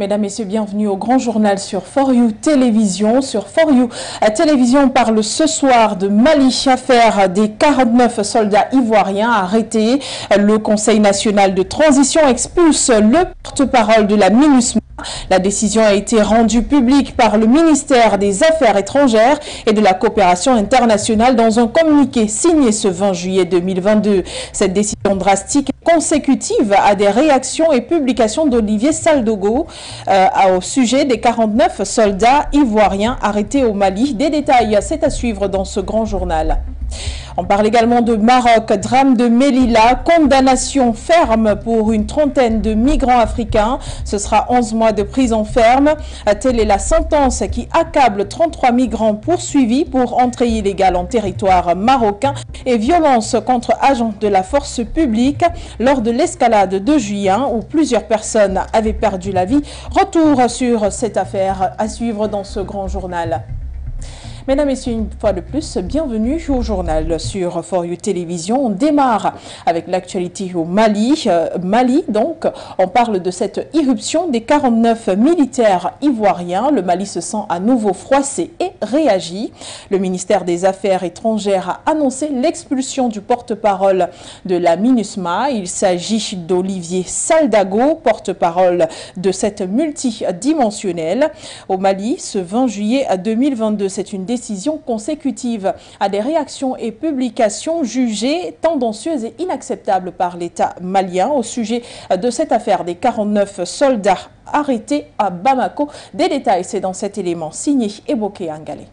Mesdames, Messieurs, bienvenue au Grand Journal sur For You Télévision. Sur For You Télévision, on parle ce soir de Mali, affaire des 49 soldats ivoiriens arrêtés. Le Conseil national de transition expulse le porte-parole de la MINUSMA. La décision a été rendue publique par le ministère des Affaires étrangères et de la coopération internationale dans un communiqué signé ce 20 juillet 2022. Cette décision drastique est consécutive à des réactions et publications d'Olivier Saldogo au sujet des 49 soldats ivoiriens arrêtés au Mali. Des détails, c'est à suivre dans ce grand journal. On parle également de Maroc, drame de Melilla, condamnation ferme pour une trentaine de migrants africains. Ce sera 11 mois de prison ferme. Telle est la sentence qui accable 33 migrants poursuivis pour entrée illégale en territoire marocain et violence contre agents de la force publique lors de l'escalade de juin où plusieurs personnes avaient perdu la vie. Retour sur cette affaire à suivre dans ce grand journal. Mesdames et messieurs, une fois de plus, bienvenue au journal sur For You Télévision. On démarre avec l'actualité au Mali. Mali, donc, on parle de cette irruption des 49 militaires ivoiriens. Le Mali se sent à nouveau froissé et réagit. Le ministère des Affaires étrangères a annoncé l'expulsion du porte-parole de la MINUSMA. Il s'agit d'Olivier Saldago, porte-parole de cette multidimensionnelle. Au Mali, ce 20 juillet 2022, c'est une décision consécutive à des réactions et publications jugées tendancieuses et inacceptables par l'État malien au sujet de cette affaire des 49 soldats arrêtés à Bamako. Des détails, c'est dans cet élément signé Eboke Angale.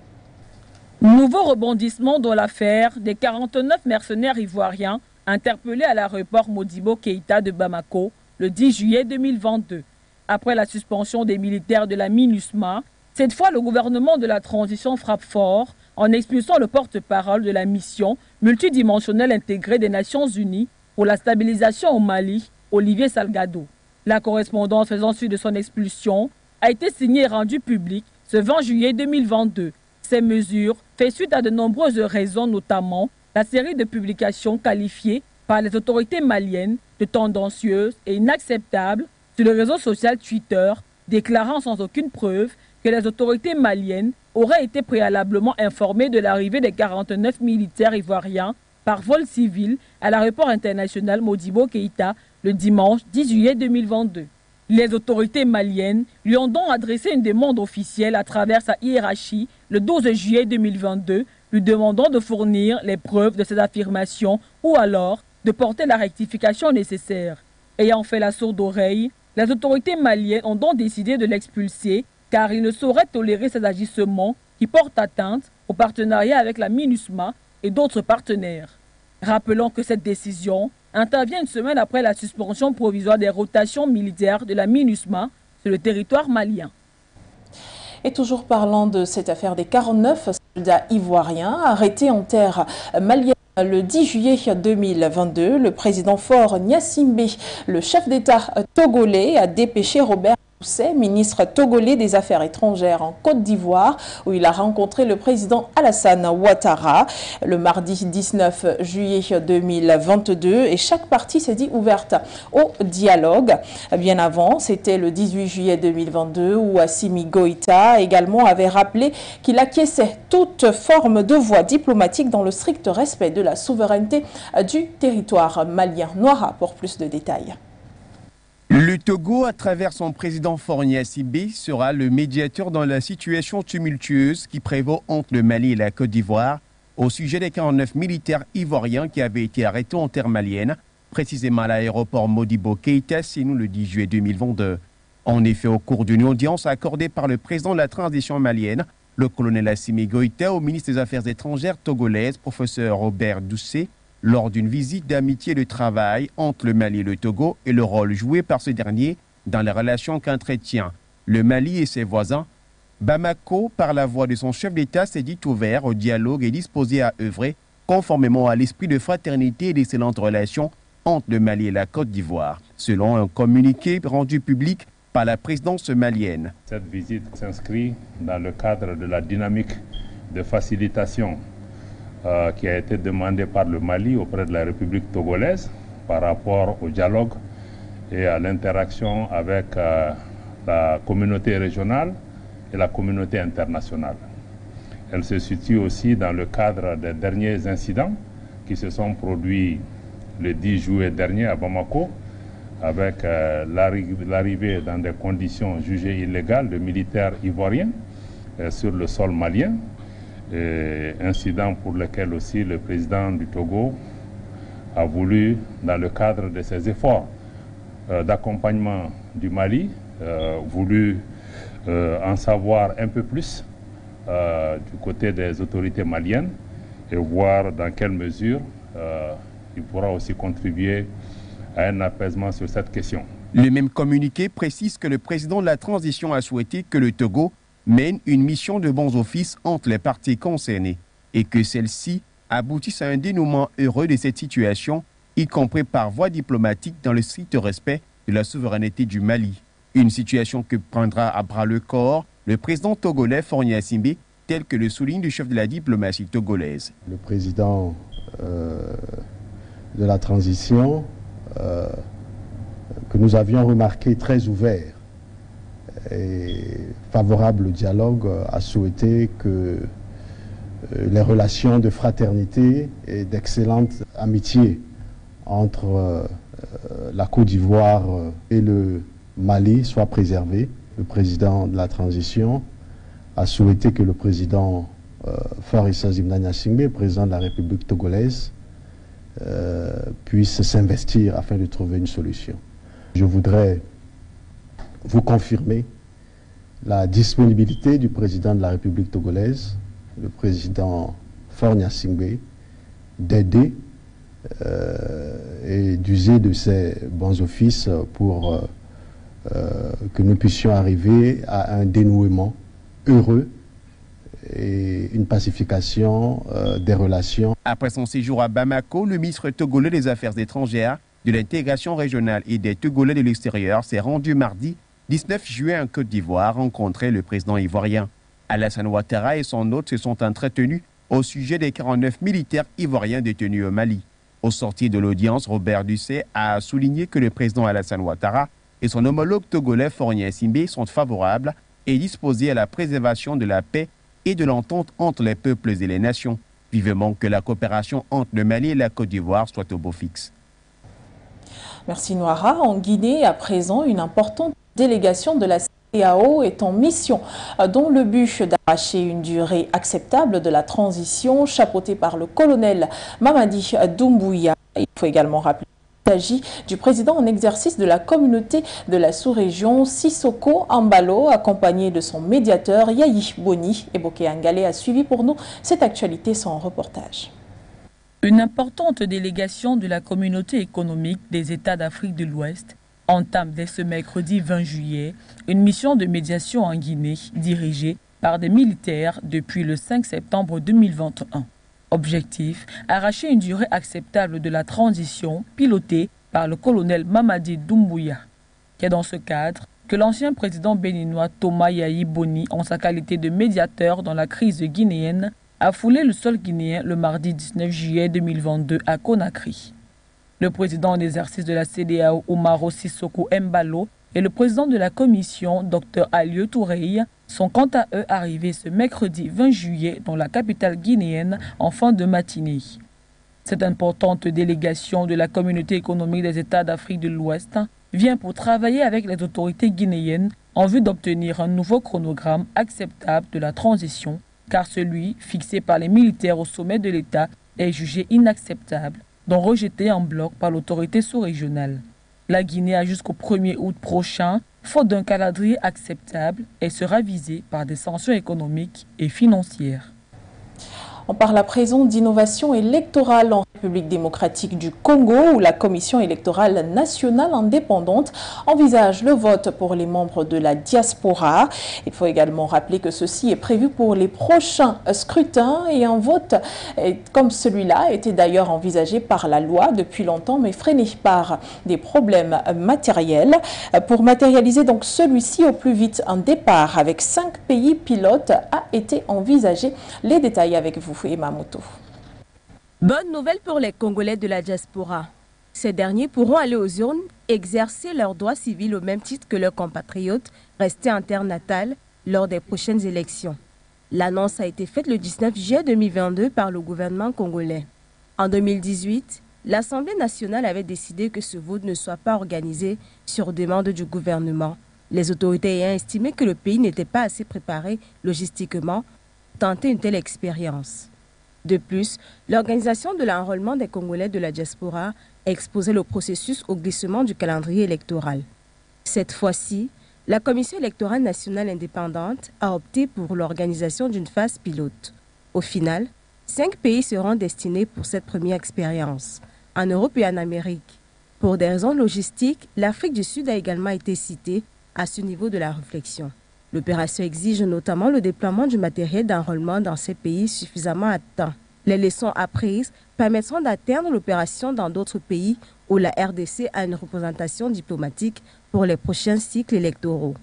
Nouveau rebondissement dans l'affaire des 49 mercenaires ivoiriens interpellés à l'aéroport Modibo Keïta de Bamako le 10 juillet 2022. Après la suspension des militaires de la MINUSMA, cette fois, le gouvernement de la transition frappe fort en expulsant le porte-parole de la mission multidimensionnelle intégrée des Nations Unies pour la stabilisation au Mali, Olivier Salgado. La correspondance faisant suite de son expulsion a été signée et rendue publique ce 20 juillet 2022. Ces mesures font suite à de nombreuses raisons, notamment la série de publications qualifiées par les autorités maliennes de tendancieuses et inacceptables sur le réseau social Twitter, déclarant sans aucune preuve que les autorités maliennes auraient été préalablement informées de l'arrivée des 49 militaires ivoiriens par vol civil à l'aéroport international Modibo Keïta le dimanche 10 juillet 2022. Les autorités maliennes lui ont donc adressé une demande officielle à travers sa hiérarchie le 12 juillet 2022, lui demandant de fournir les preuves de ces affirmations ou alors de porter la rectification nécessaire. Ayant fait la sourde oreille, les autorités maliennes ont donc décidé de l'expulser car il ne saurait tolérer ces agissements qui portent atteinte au partenariat avec la MINUSMA et d'autres partenaires. Rappelons que cette décision intervient une semaine après la suspension provisoire des rotations militaires de la MINUSMA sur le territoire malien. Et toujours parlant de cette affaire des 49 soldats ivoiriens arrêtés en terre malienne le 10 juillet 2022, le président Faure Gnassingbé, le chef d'État togolais, a dépêché Robert Doucet, ministre togolais des Affaires étrangères en Côte d'Ivoire, où il a rencontré le président Alassane Ouattara le mardi 19 juillet 2022 et chaque partie s'est dit ouverte au dialogue. Bien avant, c'était le 18 juillet 2022 où Assimi Goïta également avait rappelé qu'il acquiesçait toute forme de voie diplomatique dans le strict respect de la souveraineté du territoire malien. Noira pour plus de détails. Le Togo, à travers son président Faure Gnassingbé, sera le médiateur dans la situation tumultueuse qui prévaut entre le Mali et la Côte d'Ivoire au sujet des 49 militaires ivoiriens qui avaient été arrêtés en terre malienne, précisément à l'aéroport Modibo Keïta, Sénou, le 10 juillet 2022. En effet, au cours d'une audience accordée par le président de la transition malienne, le colonel Assimi Goïta, au ministre des Affaires étrangères togolaise, professeur Robert Doucet, lors d'une visite d'amitié et de travail entre le Mali et le Togo et le rôle joué par ce dernier dans les relations qu'entretient le Mali et ses voisins, Bamako, par la voix de son chef d'État, s'est dit ouvert au dialogue et disposé à œuvrer conformément à l'esprit de fraternité et d'excellentes relations entre le Mali et la Côte d'Ivoire, selon un communiqué rendu public par la présidence malienne. Cette visite s'inscrit dans le cadre de la dynamique de facilitation qui a été demandé par le Mali auprès de la République togolaise par rapport au dialogue et à l'interaction avec la communauté régionale et la communauté internationale. Elle se situe aussi dans le cadre des derniers incidents qui se sont produits le 10 juillet dernier à Bamako, avec l'arrivée dans des conditions jugées illégales de militaires ivoiriens sur le sol malien, incident pour lequel aussi le président du Togo a voulu, dans le cadre de ses efforts d'accompagnement du Mali, voulu en savoir un peu plus du côté des autorités maliennes et voir dans quelle mesure il pourra aussi contribuer à un apaisement sur cette question. Le même communiqué précise que le président de la transition a souhaité que le Togo mène une mission de bons offices entre les parties concernées et que celle-ci aboutisse à un dénouement heureux de cette situation, y compris par voie diplomatique dans le strict respect de la souveraineté du Mali. Une situation que prendra à bras le corps le président togolais Faure Gnassingbé, tel que le souligne le chef de la diplomatie togolaise. Le président de la transition, que nous avions remarqué très ouvert et favorable au dialogue, a souhaité que les relations de fraternité et d'excellente amitié entre la Côte d'Ivoire et le Mali soient préservées. Le président de la transition a souhaité que le président Faure Gnassingbé, président de la République togolaise, puisse s'investir afin de trouver une solution. Je voudrais vous confirmer la disponibilité du président de la République togolaise, le président Faure Gnassingbé, d'aider et d'user de ses bons offices pour que nous puissions arriver à un dénouement heureux et une pacification des relations. Après son séjour à Bamako, le ministre togolais des Affaires étrangères, de l'intégration régionale et des Togolais de l'extérieur s'est rendu mardi 19 juillet en Côte d'Ivoire rencontrer le président ivoirien. Alassane Ouattara et son hôte se sont entretenus au sujet des 49 militaires ivoiriens détenus au Mali. Au sortir de l'audience, Robert Dussey a souligné que le président Alassane Ouattara et son homologue togolais Faure Gnassingbé sont favorables et disposés à la préservation de la paix et de l'entente entre les peuples et les nations. Vivement que la coopération entre le Mali et la Côte d'Ivoire soit au beau fixe. Merci Noira. En Guinée, à présent, une importante délégation de la CEDEAO est en mission, dont le but d'arracher une durée acceptable de la transition chapeautée par le colonel Mamadi Doumbouya. Il faut également rappeler qu'il s'agit du président en exercice de la communauté de la sous-région Sissoko Ambalo, accompagné de son médiateur Yayi Boni. Et Bokeh Angale a suivi pour nous cette actualité sans reportage. Une importante délégation de la communauté économique des États d'Afrique de l'Ouest entame dès ce mercredi 20 juillet une mission de médiation en Guinée dirigée par des militaires depuis le 5 septembre 2021. Objectif, arracher une durée acceptable de la transition pilotée par le colonel Mamadi Doumbouya. C'est dans ce cadre que l'ancien président béninois Thomas Yayi Boni, en sa qualité de médiateur dans la crise guinéenne, a foulé le sol guinéen le mardi 19 juillet 2022 à Conakry. Le président en exercice de la CEDEAO, Umaro Sissoko Embalo, et le président de la commission, Dr Alieu Touré, sont quant à eux arrivés ce mercredi 20 juillet dans la capitale guinéenne en fin de matinée. Cette importante délégation de la communauté économique des États d'Afrique de l'Ouest vient pour travailler avec les autorités guinéennes en vue d'obtenir un nouveau chronogramme acceptable de la transition, car celui fixé par les militaires au sommet de l'État est jugé inacceptable, donc rejeté en bloc par l'autorité sous-régionale. La Guinée a jusqu'au 1er août prochain, faute d'un calendrier acceptable, et sera visée par des sanctions économiques et financières. On parle à présent d'innovation électorale en République démocratique du Congo, où la Commission électorale nationale indépendante envisage le vote pour les membres de la diaspora. Il faut également rappeler que ceci est prévu pour les prochains scrutins et un vote comme celui-là était d'ailleurs envisagé par la loi depuis longtemps, mais freiné par des problèmes matériels. Pour matérialiser donc celui-ci au plus vite, un départ avec 5 pays pilotes a été envisagé. Les détails avec vous. Bonne nouvelle pour les Congolais de la diaspora. Ces derniers pourront aller aux urnes exercer leurs droits civils au même titre que leurs compatriotes restés en terre natale lors des prochaines élections. L'annonce a été faite le 19 juillet 2022 par le gouvernement congolais. En 2018, l'Assemblée nationale avait décidé que ce vote ne soit pas organisé sur demande du gouvernement, les autorités ayant estimé que le pays n'était pas assez préparé logistiquement pour tenter une telle expérience. De plus, l'organisation de l'enrôlement des Congolais de la diaspora a exposé le processus au glissement du calendrier électoral. Cette fois-ci, la Commission électorale nationale indépendante a opté pour l'organisation d'une phase pilote. Au final, 5 pays seront destinés pour cette première expérience, en Europe et en Amérique. Pour des raisons logistiques, l'Afrique du Sud a également été citée à ce niveau de la réflexion. L'opération exige notamment le déploiement du matériel d'enrôlement dans ces pays suffisamment à temps. Les leçons apprises permettront d'atteindre l'opération dans d'autres pays où la RDC a une représentation diplomatique pour les prochains cycles électoraux.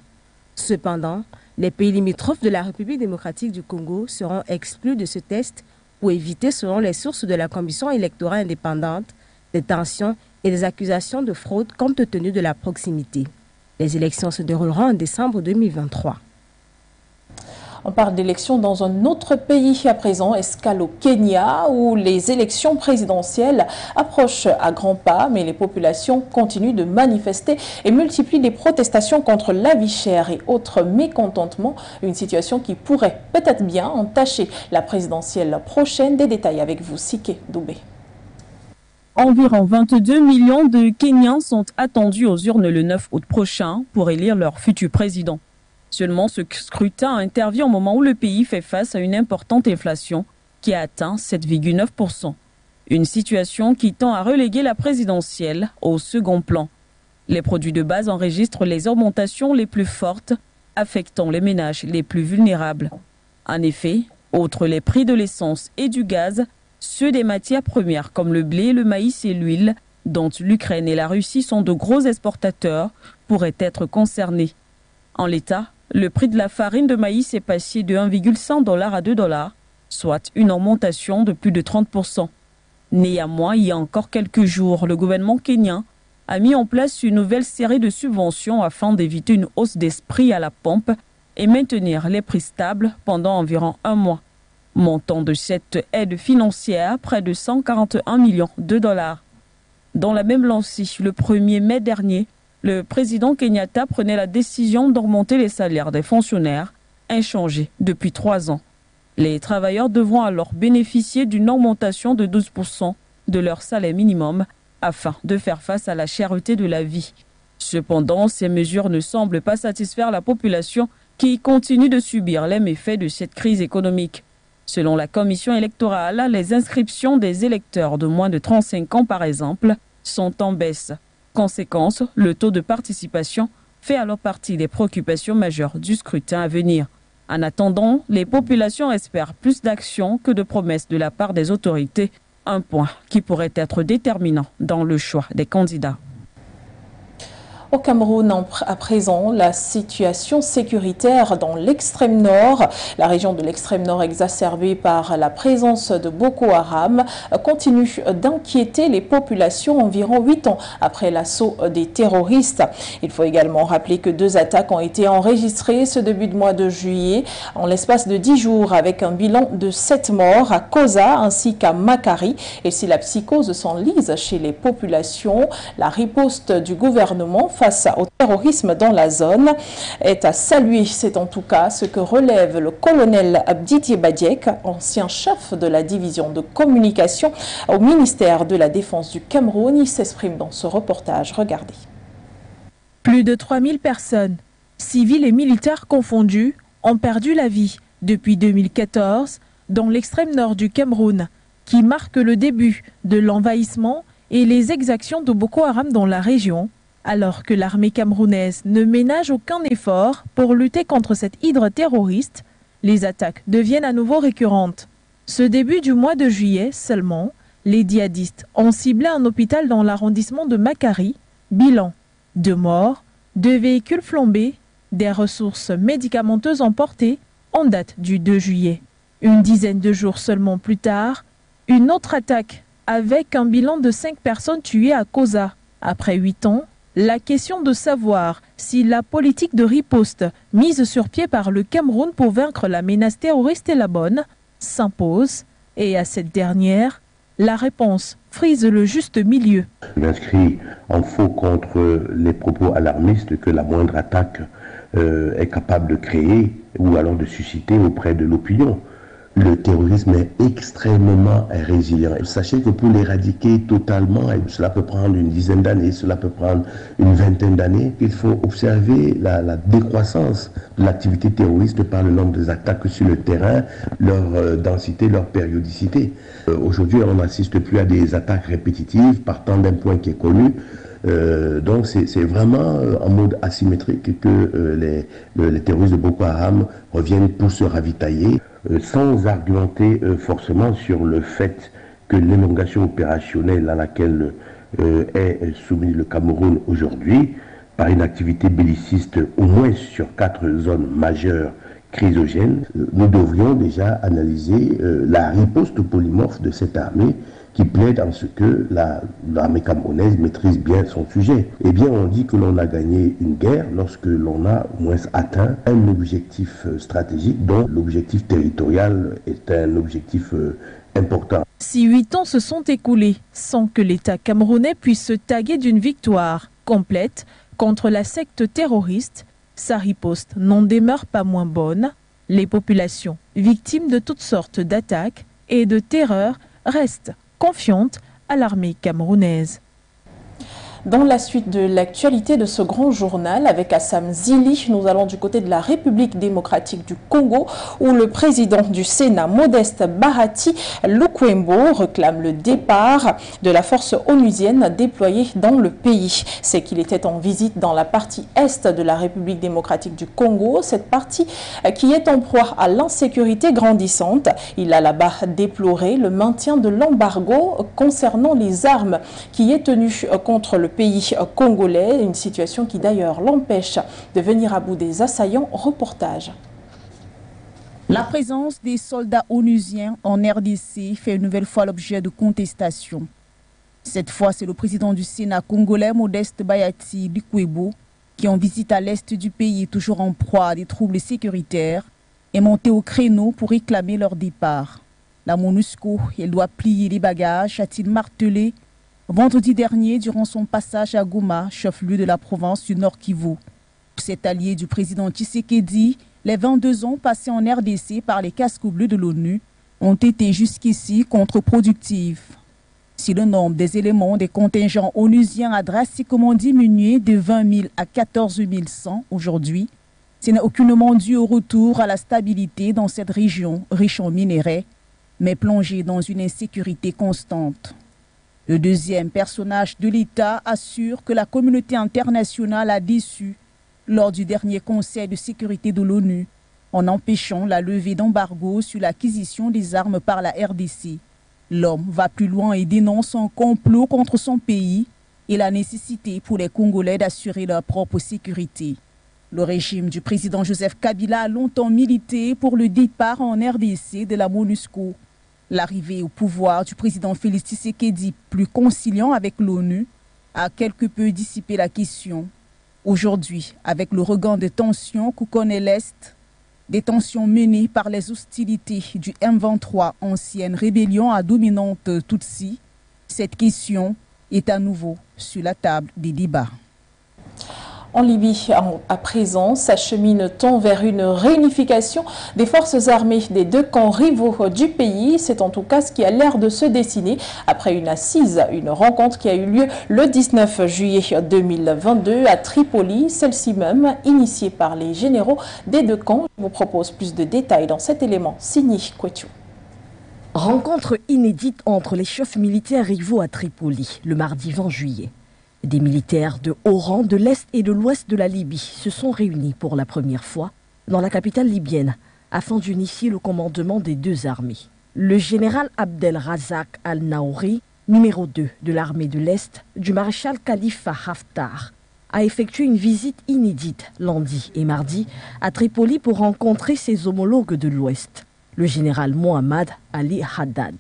Cependant, les pays limitrophes de la République démocratique du Congo seront exclus de ce test pour éviter, selon les sources de la Commission électorale indépendante, des tensions et des accusations de fraude compte tenu de la proximité. Les élections se dérouleront en décembre 2023. On parle d'élections dans un autre pays à présent, escale au Kenya, où les élections présidentielles approchent à grands pas, mais les populations continuent de manifester et multiplient les protestations contre la vie chère et autres mécontentements, une situation qui pourrait peut-être bien entacher la présidentielle prochaine. Des détails avec vous, Siké Doubé. Environ 22 millions de Kenyans sont attendus aux urnes le 9 août prochain pour élire leur futur président. Seulement, ce scrutin intervient au moment où le pays fait face à une importante inflation qui a atteint 7,9%. Une situation qui tend à reléguer la présidentielle au second plan. Les produits de base enregistrent les augmentations les plus fortes, affectant les ménages les plus vulnérables. En effet, outre les prix de l'essence et du gaz, ceux des matières premières comme le blé, le maïs et l'huile, dont l'Ukraine et la Russie sont de gros exportateurs, pourraient être concernés. En l'état, le prix de la farine de maïs est passé de 1,1 $ à 2 $, soit une augmentation de plus de 30%. Néanmoins, il y a encore quelques jours, le gouvernement kenyan a mis en place une nouvelle série de subventions afin d'éviter une hausse des prix à la pompe et maintenir les prix stables pendant environ un mois. Montant de cette aide financière, près de 141 millions de $. Dans la même lancée, le 1er mai dernier, le président Kenyatta prenait la décision d'augmenter les salaires des fonctionnaires, inchangés depuis 3 ans. Les travailleurs devront alors bénéficier d'une augmentation de 12% de leur salaire minimum afin de faire face à la cherté de la vie. Cependant, ces mesures ne semblent pas satisfaire la population qui continue de subir les méfaits de cette crise économique. Selon la commission électorale, les inscriptions des électeurs de moins de 35 ans, par exemple, sont en baisse. Conséquence, le taux de participation fait alors partie des préoccupations majeures du scrutin à venir. En attendant, les populations espèrent plus d'actions que de promesses de la part des autorités, un point qui pourrait être déterminant dans le choix des candidats. Au Cameroun, à présent, la situation sécuritaire dans l'extrême nord, la région de l'extrême nord exacerbée par la présence de Boko Haram, continue d'inquiéter les populations environ 8 ans après l'assaut des terroristes. Il faut également rappeler que 2 attaques ont été enregistrées ce début de mois de juillet, en l'espace de 10 jours, avec un bilan de 7 morts à Koza ainsi qu'à Makari. Et si la psychose s'enlise chez les populations, la riposte du gouvernement face au terrorisme dans la zone est à saluer. C'est en tout cas ce que relève le colonel Abdidier Badiek, ancien chef de la division de communication au ministère de la Défense du Cameroun. Il s'exprime dans ce reportage. Regardez. Plus de 3000 personnes, civils et militaires confondus, ont perdu la vie depuis 2014 dans l'extrême nord du Cameroun, qui marque le début de l'envahissement et les exactions de Boko Haram dans la région, alors que l'armée camerounaise ne ménage aucun effort pour lutter contre cette hydre terroriste. Les attaques deviennent à nouveau récurrentes. Ce début du mois de juillet seulement, les djihadistes ont ciblé un hôpital dans l'arrondissement de Makari. Bilan: 2 morts, 2 véhicules flambés, des ressources médicamenteuses emportées en date du 2 juillet. Une dizaine de jours seulement plus tard, une autre attaque avec un bilan de 5 personnes tuées à Koza. Après 8 ans, La question de savoir si la politique de riposte mise sur pied par le Cameroun pour vaincre la menace terroriste est la bonne s'impose. Et à cette dernière, la réponse frise le juste milieu. M'inscrit en faux contre les propos alarmistes que la moindre attaque est capable de créer ou alors de susciter auprès de l'opinion. Le terrorisme est extrêmement résilient. Sachez que pour l'éradiquer totalement, cela peut prendre une dizaine d'années, cela peut prendre une vingtaine d'années. Il faut observer la décroissance de l'activité terroriste par le nombre des attaques sur le terrain, leur densité, leur périodicité. Aujourd'hui, on n'assiste plus à des attaques répétitives partant d'un point qui est connu. Donc c'est vraiment en mode asymétrique que les terroristes de Boko Haram reviennent pour se ravitailler, sans argumenter forcément sur le fait que l'élongation opérationnelle à laquelle est soumis le Cameroun aujourd'hui, par une activité belliciste au moins sur 4 zones majeures chrysogènes, nous devrions déjà analyser la riposte polymorphe de cette armée qui plaide en ce que l'armée camerounaise maîtrise bien son sujet. Eh bien, on dit que l'on a gagné une guerre lorsque l'on a au moins atteint un objectif stratégique, dont l'objectif territorial est un objectif important. Si 8 ans se sont écoulés sans que l'État camerounais puisse se taguer d'une victoire complète contre la secte terroriste, sa riposte n'en demeure pas moins bonne. Les populations, victimes de toutes sortes d'attaques et de terreurs, restent confiantes à l'armée camerounaise. Dans la suite de l'actualité de ce grand journal, avec Assam Zili, nous allons du côté de la République démocratique du Congo, où le président du Sénat, Modeste Bahati Lukwembo, réclame le départ de la force onusienne déployée dans le pays. C'est qu'il était en visite dans la partie est de la République démocratique du Congo, cette partie qui est en proie à l'insécurité grandissante. Il a là-bas déploré le maintien de l'embargo concernant les armes qui est tenu contre le pays congolais, une situation qui d'ailleurs l'empêche de venir à bout des assaillants. Reportage. La présence des soldats onusiens en RDC fait une nouvelle fois l'objet de contestations. Cette fois, c'est le président du Sénat congolais, Modeste Bahati Lukwembo, qui en visite à l'est du pays, toujours en proie à des troubles sécuritaires, est monté au créneau pour réclamer leur départ. La MONUSCO, elle doit plier les bagages, a-t-il martelé vendredi dernier durant son passage à Goma, chef-lieu de la province du Nord Kivu. Cet allié du président Tshisekedi, les 22 ans passés en RDC par les casques bleus de l'ONU ont été jusqu'ici contre-productifs. Si le nombre des éléments des contingents onusiens a drastiquement diminué de 20 000 à 14 100 aujourd'hui, ce n'est aucunement dû au retour à la stabilité dans cette région riche en minerais, mais plongée dans une insécurité constante. Le deuxième personnage de l'État assure que la communauté internationale a déçu lors du dernier Conseil de sécurité de l'ONU en empêchant la levée d'embargo sur l'acquisition des armes par la RDC. L'homme va plus loin et dénonce un complot contre son pays et la nécessité pour les Congolais d'assurer leur propre sécurité. Le régime du président Joseph Kabila a longtemps milité pour le départ en RDC de la MONUSCO. L'arrivée au pouvoir du président Félix Tshisekedi, plus conciliant avec l'ONU, a quelque peu dissipé la question. Aujourd'hui, avec le regain de tensions que connaît l'Est, des tensions menées par les hostilités du M23, ancienne rébellion à dominante Tutsi, cette question est à nouveau sur la table des débats. En Libye, à présent, s'achemine-t-on vers une réunification des forces armées des deux camps rivaux du pays? C'est en tout cas ce qui a l'air de se dessiner après une assise, une rencontre qui a eu lieu le 19 juillet 2022 à Tripoli, celle-ci même initiée par les généraux des deux camps. Je vous propose plus de détails dans cet élément signé Kwetu. Rencontre inédite entre les chefs militaires rivaux à Tripoli le mardi 20 juillet. Des militaires de haut rang de l'Est et de l'Ouest de la Libye se sont réunis pour la première fois dans la capitale libyenne afin d'unifier le commandement des deux armées. Le général Abdel Razak al-Naouri, numéro 2 de l'armée de l'Est, du maréchal Khalifa Haftar, a effectué une visite inédite lundi et mardi à Tripoli pour rencontrer ses homologues de l'Ouest, le général Mohamed Ali Haddad.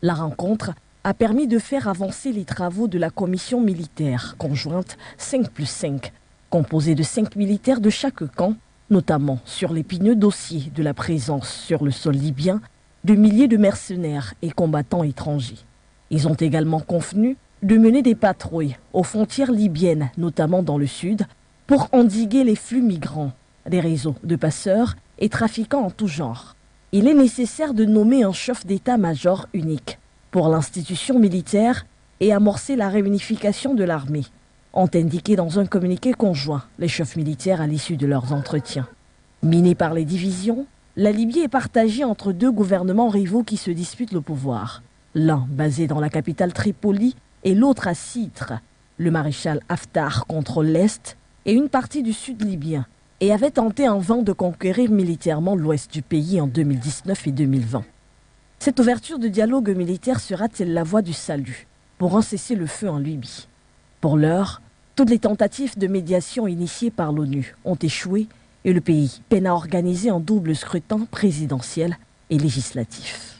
La rencontre a permis de faire avancer les travaux de la commission militaire conjointe 5+5, composée de 5 militaires de chaque camp, notamment sur l'épineux dossier de la présence sur le sol libyen de milliers de mercenaires et combattants étrangers. Ils ont également convenu de mener des patrouilles aux frontières libyennes, notamment dans le sud, pour endiguer les flux migrants, des réseaux de passeurs et trafiquants en tout genre. Il est nécessaire de nommer un chef d'état-major unique pour l'institution militaire et amorcer la réunification de l'armée, ont indiqué dans un communiqué conjoint les chefs militaires à l'issue de leurs entretiens. Minée par les divisions, la Libye est partagée entre 2 gouvernements rivaux qui se disputent le pouvoir. L'un basé dans la capitale Tripoli et l'autre à Citre. Le maréchal Haftar contrôle l'Est et une partie du sud libyen et avait tenté en vain de conquérir militairement l'ouest du pays en 2019 et 2020. Cette ouverture de dialogue militaire sera-t-elle la voie du salut pour un cessez-le-feu en Libye? Pour l'heure, toutes les tentatives de médiation initiées par l'ONU ont échoué et le pays peine à organiser un double scrutin présidentiel et législatif.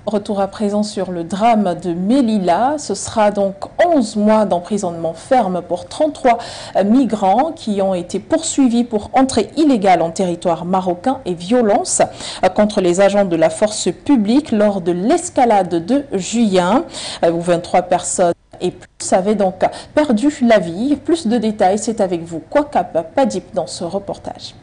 Retour à présent sur le drame de Melilla. Ce sera donc 11 mois d'emprisonnement ferme pour 33 migrants qui ont été poursuivis pour entrée illégale en territoire marocain et violence contre les agents de la force publique lors de l'escalade de juin, où 23 personnes et plus avaient donc perdu la vie. Plus de détails, c'est avec vous, Kwakap Padip, dans ce reportage.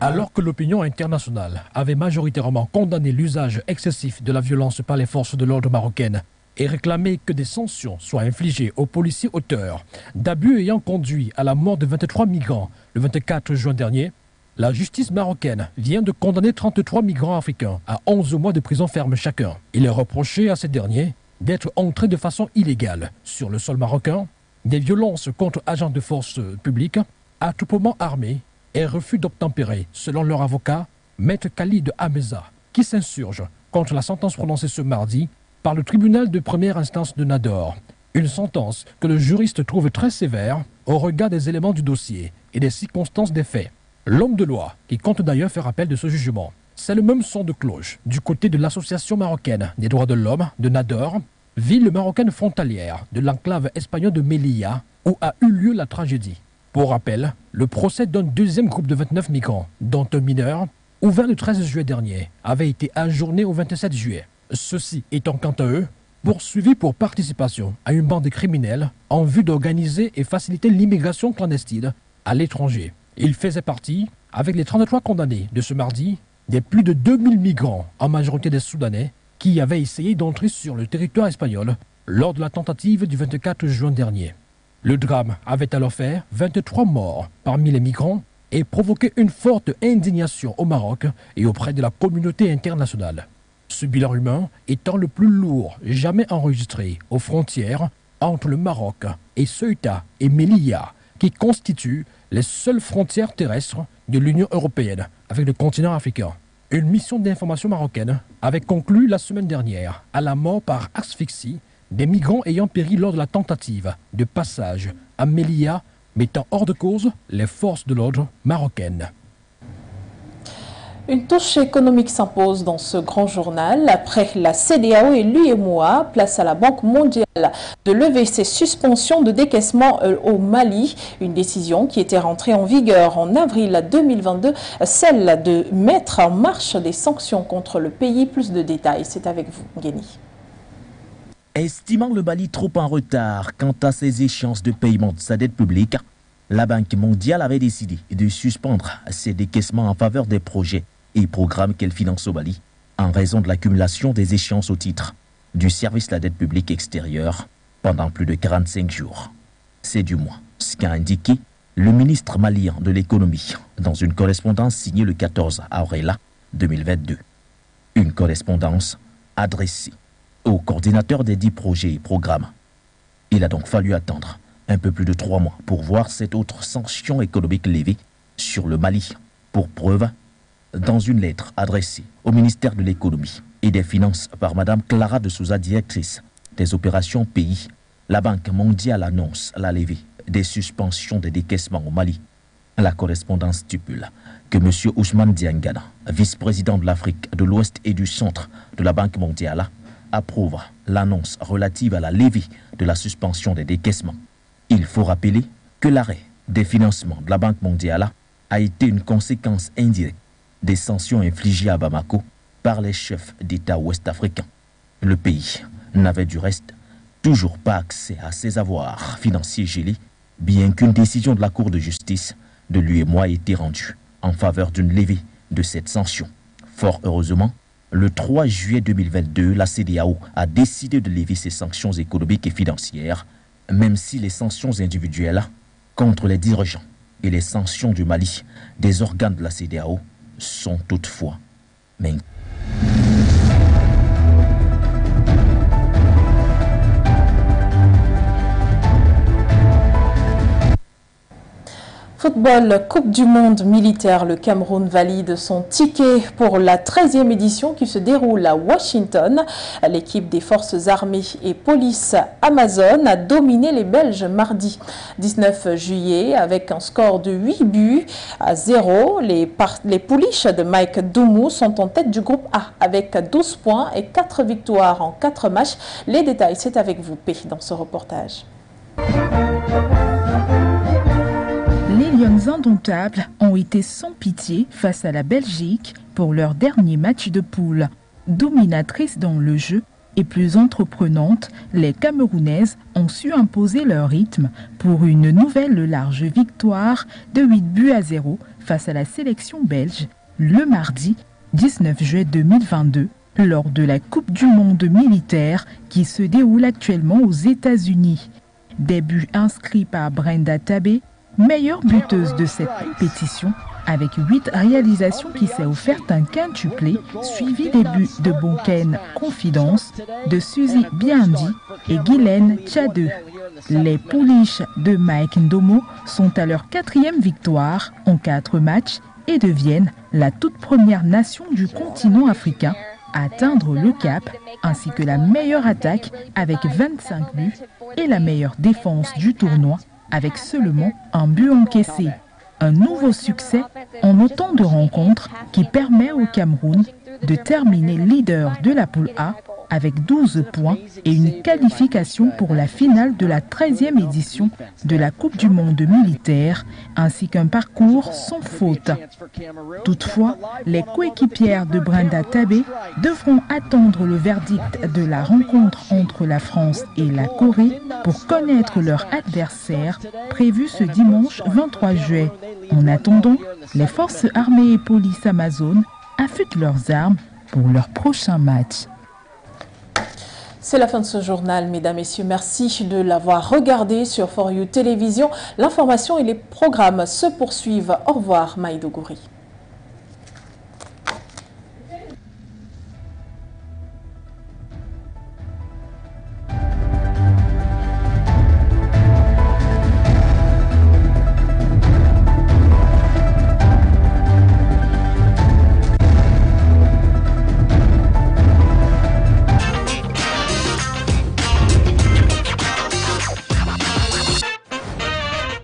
Alors que l'opinion internationale avait majoritairement condamné l'usage excessif de la violence par les forces de l'ordre marocaines et réclamé que des sanctions soient infligées aux policiers auteurs d'abus ayant conduit à la mort de 23 migrants le 24 juin dernier, la justice marocaine vient de condamner 33 migrants africains à 11 mois de prison ferme chacun. Il est reproché à ces derniers d'être entrés de façon illégale sur le sol marocain, des violences contre agents de force publique, attroupements armés et refus d'obtempérer, selon leur avocat, Maître Khalid Hameza, qui s'insurge contre la sentence prononcée ce mardi par le tribunal de première instance de Nador. Une sentence que le juriste trouve très sévère au regard des éléments du dossier et des circonstances des faits. L'homme de loi, qui compte d'ailleurs faire appel de ce jugement, c'est le même son de cloche du côté de l'Association marocaine des droits de l'homme de Nador, ville marocaine frontalière de l'enclave espagnole de Melilla, où a eu lieu la tragédie. Pour rappel, le procès d'un deuxième groupe de 29 migrants, dont un mineur, ouvert le 13 juillet dernier, avait été ajourné au 27 juillet. Ceux-ci étant quant à eux poursuivis pour participation à une bande criminelle en vue d'organiser et faciliter l'immigration clandestine à l'étranger. Ils faisaient partie, avec les 33 condamnés de ce mardi, des plus de 2000 migrants, en majorité des Soudanais, qui avaient essayé d'entrer sur le territoire espagnol lors de la tentative du 24 juin dernier. Le drame avait alors fait 23 morts parmi les migrants et provoqué une forte indignation au Maroc et auprès de la communauté internationale. Ce bilan humain étant le plus lourd jamais enregistré aux frontières entre le Maroc et Ceuta et Melilla, qui constituent les seules frontières terrestres de l'Union européenne avec le continent africain. Une mission d'information marocaine avait conclu la semaine dernière à la mort par asphyxie des migrants ayant péri lors de la tentative de passage à Melilla, mettant hors de cause les forces de l'ordre marocaines. Une touche économique s'impose dans ce grand journal. Après la CEDEAO et l'UEMOA, place à la Banque mondiale de lever ses suspensions de décaissement au Mali. Une décision qui était rentrée en vigueur en avril 2022, celle de mettre en marche des sanctions contre le pays. Plus de détails, c'est avec vous, Guéni. Estimant le Mali trop en retard quant à ses échéances de paiement de sa dette publique, la Banque mondiale avait décidé de suspendre ses décaissements en faveur des projets et programmes qu'elle finance au Mali en raison de l'accumulation des échéances au titre du service de la dette publique extérieure pendant plus de 45 jours. C'est du moins ce qu'a indiqué le ministre malien de l'économie dans une correspondance signée le 14 avril 2022. Une correspondance adressée au coordinateur des 10 projets et programmes. Il a donc fallu attendre un peu plus de 3 mois pour voir cette autre sanction économique levée sur le Mali. Pour preuve, dans une lettre adressée au ministère de l'économie et des finances par Mme Clara de Souza, directrice des opérations pays, la Banque mondiale annonce la levée des suspensions des décaissements au Mali. La correspondance stipule que M. Ousmane Diangana, vice-président de l'Afrique de l'Ouest et du Centre de la Banque mondiale, approuve l'annonce relative à la levée de la suspension des décaissements. Il faut rappeler que l'arrêt des financements de la Banque mondiale a été une conséquence indirecte des sanctions infligées à Bamako par les chefs d'État ouest-africains. Le pays n'avait du reste toujours pas accès à ses avoirs financiers gelés, bien qu'une décision de la Cour de justice de l'UEMOA ait été rendue en faveur d'une levée de cette sanction. Fort heureusement, le 3 juillet 2022, la CEDEAO a décidé de lever ses sanctions économiques et financières, même si les sanctions individuelles contre les dirigeants et les sanctions du Mali des organes de la CEDEAO sont toutefois maintenues. Football, Coupe du Monde militaire, le Cameroun valide son ticket pour la 13e édition qui se déroule à Washington. L'équipe des forces armées et police Amazon a dominé les Belges mardi 19 juillet avec un score de 8 buts à 0. Les pouliches de Mike Doumou sont en tête du groupe A avec 12 points et 4 victoires en 4 matchs. Les détails, c'est avec vous, P, dans ce reportage. Les Lions indomptables ont été sans pitié face à la Belgique pour leur dernier match de poule. Dominatrices dans le jeu et plus entreprenantes, les Camerounaises ont su imposer leur rythme pour une nouvelle large victoire de 8 buts à 0 face à la sélection belge le mardi 19 juillet 2022 lors de la Coupe du Monde militaire qui se déroule actuellement aux États-Unis. Des buts inscrits par Brenda Tabé, meilleure buteuse de cette compétition, avec 8 réalisations qui s'est offerte un quintuplé, suivi des buts de Bonken Confidence, de Suzy Biandi et Guylaine Tchadeux. Les pouliches de Mike Ndomo sont à leur 4e victoire en 4 matchs et deviennent la toute première nation du continent africain à atteindre le cap, ainsi que la meilleure attaque avec 25 buts et la meilleure défense du tournoi avec seulement un but encaissé. Un nouveau succès en autant de rencontres qui permet au Cameroun de terminer leader de la poule A avec 12 points et une qualification pour la finale de la 13e édition de la Coupe du Monde militaire, ainsi qu'un parcours sans faute. Toutefois, les coéquipières de Brenda Tabé devront attendre le verdict de la rencontre entre la France et la Corée pour connaître leur adversaire, prévu ce dimanche 23 juillet. En attendant, les forces armées et police Amazon affûtent leurs armes pour leur prochain match. C'est la fin de ce journal, mesdames, messieurs. Merci de l'avoir regardé sur For You Télévision. L'information et les programmes se poursuivent. Au revoir, Maïdo Goury.